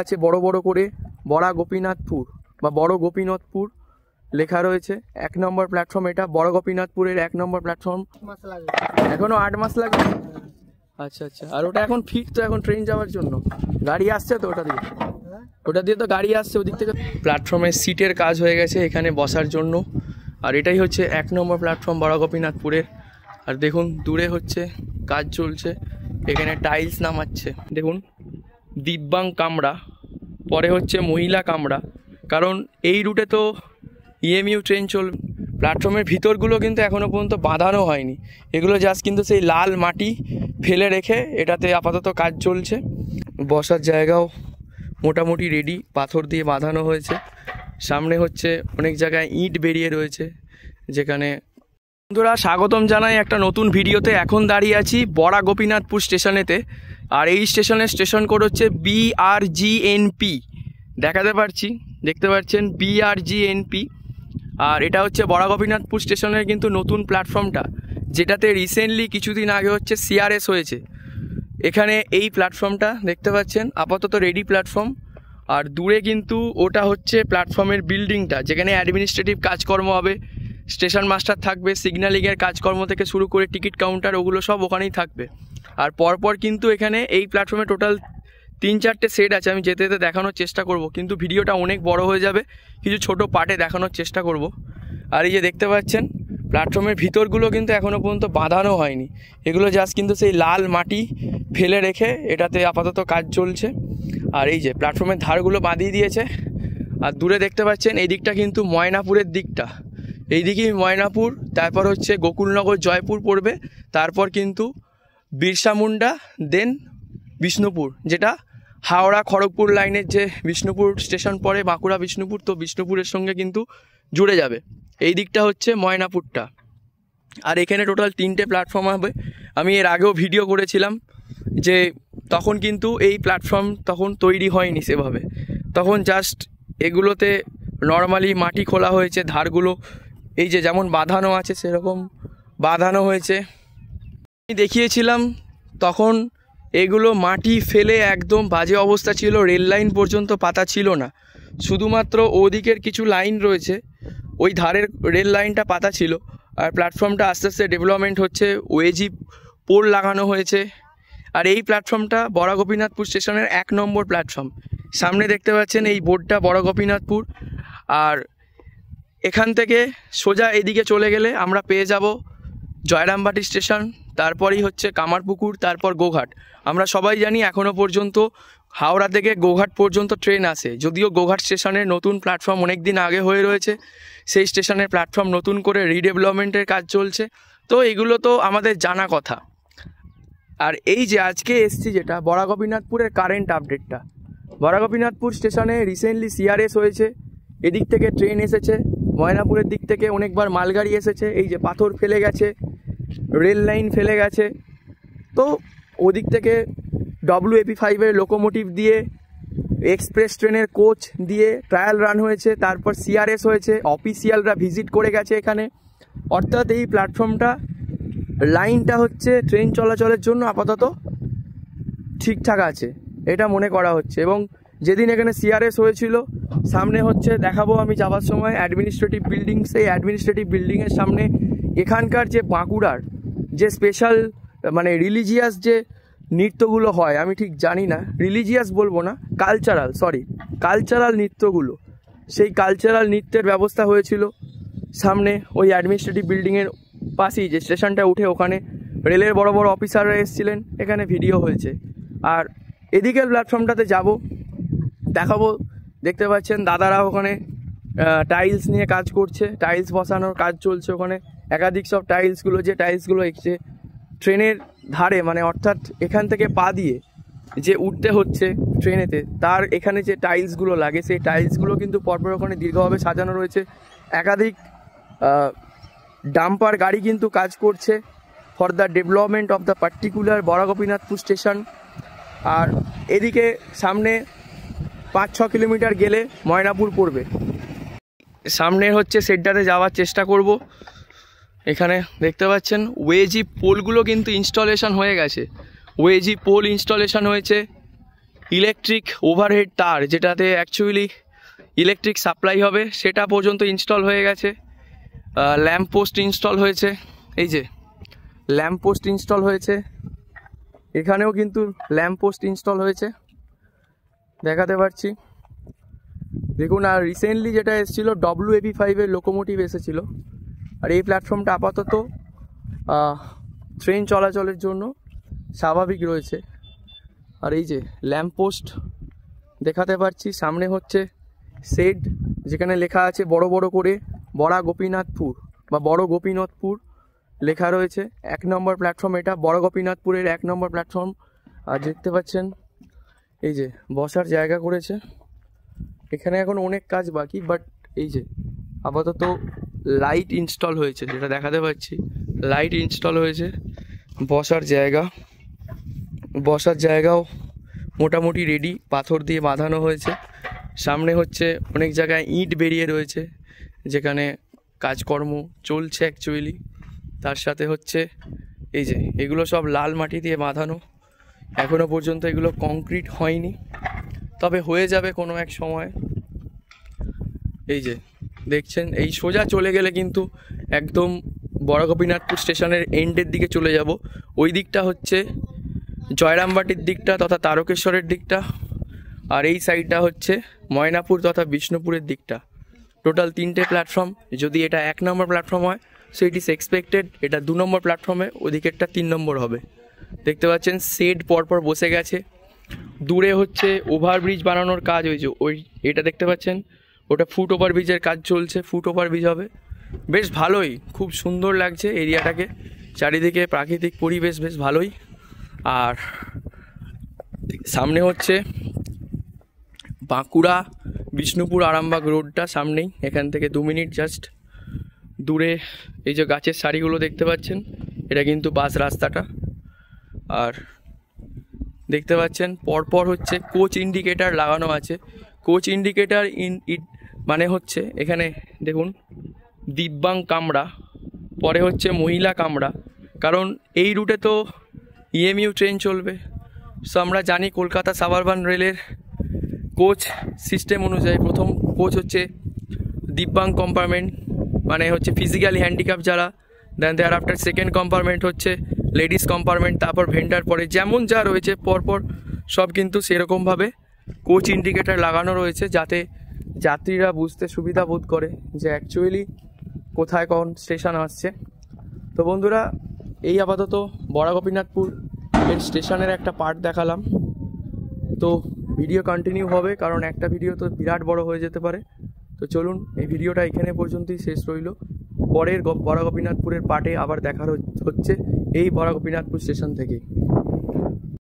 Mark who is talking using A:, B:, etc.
A: আছে বড় বড় করে বড়া গোপীনাথপুর বা বড় গোপীনাথপুর লেখা রয়েছে। 1 নম্বর প্ল্যাটফর্ম, এটা বড় গোপীনাথপুরের 1 নম্বর প্ল্যাটফর্ম। এখনো 8 মাস লাগবে। আচ্ছা আচ্ছা। আর ওটা এখন ফিট তো, এখন ট্রেন যাওয়ার জন্য গাড়ি আসছে তো ওটা দিয়ে তো গাড়ি আসছে ওদিক থেকে। প্ল্যাটফর্মের সিটের কাজ হয়ে গেছে এখানে বসার জন্য। আর এটাই হচ্ছে 1 নম্বর প্ল্যাটফর্ম বড় গোপীনাথপুরের। আর দেখুন দূরে হচ্ছে কাজ চলছে, এখানে টাইলস নামাচ্ছে। দেখুন দিব্যাং কামরা, পরে হচ্ছে মহিলা কামরা, কারণ এই রুটে তো ইএমইউ ট্রেন চলবে। প্ল্যাটফর্মের ভিতরগুলো কিন্তু এখনও পর্যন্ত বাঁধানো হয়নি, এগুলো জাস্ট কিন্তু সেই লাল মাটি ফেলে রেখে এটাতে আপাতত কাজ চলছে। বসার জায়গাও মোটামুটি রেডি, পাথর দিয়ে বাঁধানো হয়েছে। সামনে হচ্ছে অনেক জায়গায় ইট বেরিয়ে রয়েছে যেখানে। বন্ধুরা স্বাগতম জানাই একটা নতুন ভিডিওতে। এখন দাঁড়িয়ে আছি বড়া গোপীনাথপুর স্টেশনেতে। আর এই স্টেশনের স্টেশন কোড হচ্ছে BRGNP, দেখাতে পারছি, দেখতে পাচ্ছেন BRGNP। আর এটা হচ্ছে বড়া গোপীনাথপুর স্টেশনের কিন্তু নতুন প্ল্যাটফর্মটা, যেটাতে রিসেন্টলি কিছুদিন আগে হচ্ছে CRS হয়েছে। এখানে এই প্ল্যাটফর্মটা দেখতে পাচ্ছেন আপাতত রেডি প্ল্যাটফর্ম। আর দূরে কিন্তু ওটা হচ্ছে প্ল্যাটফর্মের বিল্ডিংটা, যেখানে অ্যাডমিনিস্ট্রেটিভ কাজকর্ম হবে, স্টেশন মাস্টার থাকবে, সিগন্যালিংয়ের কাজকর্ম থেকে শুরু করে টিকিট কাউন্টার, ওগুলো সব ওখানেই থাকবে। আর পরপর কিন্তু এখানে এই প্ল্যাটফর্মে টোটাল 3-4টে সেট আছে। আমি যেতে যেতে দেখানোর চেষ্টা করব, কিন্তু ভিডিওটা অনেক বড় হয়ে যাবে, কিছু ছোট পার্টে দেখানোর চেষ্টা করব। আর এই যে দেখতে পাচ্ছেন প্ল্যাটফর্মের ভিতরগুলো কিন্তু এখনও পর্যন্ত বাঁধানো হয়নি, এগুলো জাস্ট কিন্তু সেই লাল মাটি ফেলে রেখে এটাতে আপাতত কাজ চলছে। আর এই যে প্ল্যাটফর্মের ধারগুলো বাঁধিয়ে দিয়েছে। আর দূরে দেখতে পাচ্ছেন এই দিকটা কিন্তু ময়নাপুরের দিকটা, এইদিকেই ময়নাপুর, তারপর হচ্ছে গোকুলনগর জয়পুর পড়বে, তারপর কিন্তু বিরসা মুন্ডা, দেন বিষ্ণুপুর, যেটা হাওড়া খড়গপুর লাইনের যে বিষ্ণুপুর স্টেশন পড়ে, বাঁকুড়া বিষ্ণুপুর, তো বিষ্ণুপুরের সঙ্গে কিন্তু জুড়ে যাবে। এই দিকটা হচ্ছে ময়নাপুরটা। আর এখানে টোটাল 3টে প্ল্যাটফর্ম হবে। আমি এর আগেও ভিডিও করেছিলাম যে তখন কিন্তু এই প্ল্যাটফর্ম তখন তৈরি হয়নি সেভাবে, তখন জাস্ট এগুলোতে নর্মালি মাটি খোলা হয়েছে, ধারগুলো এই যে যেমন বাঁধানো আছে সেরকম বাঁধানো হয়েছে। আমি দেখিয়েছিলাম তখন এগুলো মাটি ফেলে একদম বাজে অবস্থা ছিল, রেল লাইন পর্যন্ত পাতা ছিল না, শুধুমাত্র ওদিকের কিছু লাইন রয়েছে, ওই ধারের রেল লাইনটা পাতা ছিল। আর প্ল্যাটফর্মটা আস্তে আস্তে ডেভেলপমেন্ট হচ্ছে, ওয়েজি পোল লাগানো হয়েছে। আর এই প্ল্যাটফর্মটা বড়া গোপীনাথপুর স্টেশনের 1 নম্বর প্ল্যাটফর্ম। সামনে দেখতে পাচ্ছেন এই বোর্ডটা বড়া গোপীনাথপুর। আর এখান থেকে সোজা এদিকে চলে গেলে আমরা পেয়ে যাব জয়রামবাটি স্টেশন, তারপরই হচ্ছে কামারপুকুর, তারপর গোঘাট। আমরা সবাই জানি এখনও পর্যন্ত হাওড়া থেকে গোঘাট পর্যন্ত ট্রেন আসে, যদিও গোঘাট স্টেশনের নতুন প্ল্যাটফর্ম অনেক দিন আগে হয়ে রয়েছে, সেই স্টেশনের প্ল্যাটফর্ম নতুন করে রিডেভেলপমেন্টের কাজ চলছে, তো এগুলো তো আমাদের জানা কথা। আর এই যে আজকে এসছি যেটা বড়া গোপীনাথপুরের কারেন্ট আপডেটটা, বড়া গোপীনাথপুর স্টেশনে রিসেন্টলি CRS হয়েছে, এদিক থেকে ট্রেন এসেছে, ময়নাপুরের দিক থেকে অনেকবার মালগাড়ি এসেছে, এই যে পাথর ফেলে গেছে, রেল লাইন ফেলে গেছে, তো ওদিক থেকে WAP5-এর লোকোমোটিভ দিয়ে, এক্সপ্রেস ট্রেনের কোচ দিয়ে ট্রায়াল রান হয়েছে, তারপর CRS হয়েছে, অফিসিয়ালরা ভিজিট করে গেছে এখানে। অর্থাৎ এই প্ল্যাটফর্মটা লাইনটা হচ্ছে ট্রেন চলাচলের জন্য আপাতত ঠিকঠাক আছে, এটা মনে করা হচ্ছে। এবং যেদিন এখানে CRS হয়েছিল, সামনে হচ্ছে দেখাবো আমি যাওয়ার সময় অ্যাডমিনিস্ট্রেটিভ বিল্ডিং, সেই অ্যাডমিনিস্ট্রেটিভ বিল্ডিংয়ের সামনে এখানকার যে বাঁকুড়ার যে স্পেশাল মানে রিলিজিয়াস যে নৃত্যগুলো হয়, আমি ঠিক জানি না, রিলিজিয়াস বলবো না, কালচারাল নৃত্যগুলো, সেই কালচারাল নৃত্যের ব্যবস্থা হয়েছিল সামনে ওই অ্যাডমিনিস্ট্রেটিভ বিল্ডিংয়ের পাশেই যে স্টেশনটা উঠে, ওখানে রেলের বড় বড় অফিসাররা এসেছিলেন, এখানে ভিডিও হয়েছে। আর এদিকের প্ল্যাটফর্মটাতে যাব, দেখাবো, দেখতে পাচ্ছেন দাদারা ওখানে টাইলস নিয়ে কাজ করছে, টাইলস বসানোর কাজ চলছে ওখানে। একাধিক সব টাইলসগুলো, যে টাইলসগুলো এসছে ট্রেনের ধারে, মানে অর্থাৎ এখান থেকে পা দিয়ে যে উঠতে হচ্ছে ট্রেনেতে, তার এখানে যে টাইলসগুলো লাগে, সেই টাইলসগুলো কিন্তু পরপর ওখানে দীর্ঘভাবে সাজানো রয়েছে। একাধিক ডাম্পার গাড়ি কিন্তু কাজ করছে for the development of the particular বড়া গোপীনাথপুর স্টেশন। আর এদিকে সামনে 5-6 কিলোমিটার গেলে ময়নাপুর পড়বে। সামনে হচ্ছে সেটটাতে যাওয়ার চেষ্টা করব। এখানে দেখতে পাচ্ছেন ওয়েজি পোলগুলো কিন্তু ইনস্টলেশন হয়ে গেছে, ওয়েজি পোল ইনস্টলেশন হয়েছে, ইলেকট্রিক ওভারহেড তার, যেটাতে অ্যাকচুয়ালি ইলেকট্রিক সাপ্লাই হবে, সেটা পর্যন্ত ইনস্টল হয়ে গেছে। ল্যাম্প পোস্ট ইনস্টল হয়েছে, এই যে ল্যাম্প পোস্ট ইনস্টল হয়েছে, এখানেও কিন্তু ল্যাম্প পোস্ট ইনস্টল হয়েছে, দেখাতে পারছি দেখুন। আর রিসেন্টলি যেটা এসেছিলো WAP5 এর লোকোমোটিভ এসেছিলো। আর এই প্ল্যাটফর্মটা আপাতত ট্রেন চলাচলের জন্য স্বাভাবিক রয়েছে। আর এই যে ল্যাম্প পোস্ট দেখাতে পারছি, সামনে হচ্ছে শেড, যেখানে লেখা আছে বড় বড় করে বড়া গোপীনাথপুর বা বড় গোপীনাথপুর লেখা রয়েছে। 1 নম্বর প্ল্যাটফর্ম এটা, বড় গোপীনাথপুরের 1 নম্বর প্ল্যাটফর্ম। আর দেখতে পাচ্ছেন এই যে বসার জায়গা করেছে, এখানে এখন অনেক কাজ বাকি, বাট এই যে আপাতত লাইট ইনস্টল হয়েছে, যেটা দেখাতে পাচ্ছি লাইট ইনস্টল হয়েছে। বসার জায়গাও মোটামুটি রেডি, পাথর দিয়ে বাঁধানো হয়েছে। সামনে হচ্ছে অনেক জায়গায় ইট বেরিয়ে রয়েছে, যেখানে কাজকর্ম চলছে অ্যাকচুয়ালি। তার সাথে হচ্ছে এই যে এগুলো সব লাল মাটি দিয়ে বাঁধানো, এখনও পর্যন্ত এগুলো কংক্রিট হয়নি, তবে হয়ে যাবে কোনো এক সময়। এই যে দেখছেন, এই সোজা চলে গেলে কিন্তু একদম বড় গোপীনাথপুর স্টেশনের এন্ডের দিকে চলে যাব। ওই দিকটা হচ্ছে জয়রামবাটির দিকটা তথা তারকেশ্বরের দিকটা, আর এই সাইডটা হচ্ছে ময়নাপুর তথা বিষ্ণুপুরের দিকটা। টোটাল 3টে প্ল্যাটফর্ম। যদি এটা 1 নম্বর প্ল্যাটফর্ম হয় সো ইট ইস এক্সপেক্টেড এটা 2 নম্বর প্ল্যাটফর্মে, ওদিকেরটা 3 নম্বর হবে। দেখতে পাচ্ছেন শেড পরপর বসে গেছে। দূরে হচ্ছে ওভারব্রিজ বানানোর কাজ হয়েছে, এটা দেখতে পাচ্ছেন, ওটা ফুট ওভারব্রিজের কাজ চলছে, ফুট ওভারব্রিজ হবে। বেশ ভালোই, খুব সুন্দর লাগছে এরিয়াটাকে, চারিদিকে প্রাকৃতিক পরিবেশ বেশ ভালোই। আর সামনে হচ্ছে বাঁকুড়া বিষ্ণুপুর আরামবাগ রোডটা সামনেই, এখান থেকে 2 মিনিট জাস্ট দূরে এই যে গাছের সারিগুলো দেখতে পাচ্ছেন, এটা কিন্তু বাস রাস্তাটা। আর দেখতে পাচ্ছেন পরপর হচ্ছে কোচ ইন্ডিকেটার লাগানো আছে। কোচ ইন্ডিকেটার মানে হচ্ছে এখানে দেখুন দিব্যাং কামরা, পরে হচ্ছে মহিলা কামরা, কারণ এই রুটে তো EMU ট্রেন চলবে। সো আমরা জানি কলকাতা সাবারবান রেলের কোচ সিস্টেম অনুযায়ী প্রথম কোচ হচ্ছে দিব্যাং কম্পার্টমেন্ট, মানে হচ্ছে ফিজিক্যালি হ্যান্ডিক্যাপ যারা, দেন দেয়ার আফটার সেকেন্ড কম্পার্টমেন্ট হচ্ছে লেডিস কম্পার্টমেন্ট, তারপর ভেন্ডার, পরে যেমন যা রয়েছে পরপর সব কিন্তু সেরকমভাবে কোচ ইন্ডিকেটার লাগানো রয়েছে, যাতে যাত্রীরা বুঝতে সুবিধা বোধ করে যে অ্যাকচুয়ালি কোথায় কোন স্টেশন আসছে। তো বন্ধুরা, এই আপাতত বড় গোপীনাথপুর এর স্টেশনের একটা পার্ট দেখালাম। তো ভিডিও কন্টিনিউ হবে, কারণ একটা ভিডিও তো বিরাট বড় হয়ে যেতে পারে। তো চলুন, এই ভিডিওটা এখানে পর্যন্তই শেষ রইল। পরের বড় গোপীনাথপুরের পার্টে আবার দেখা হচ্ছে এই বড় গোপীনাথপুর স্টেশন থেকেই।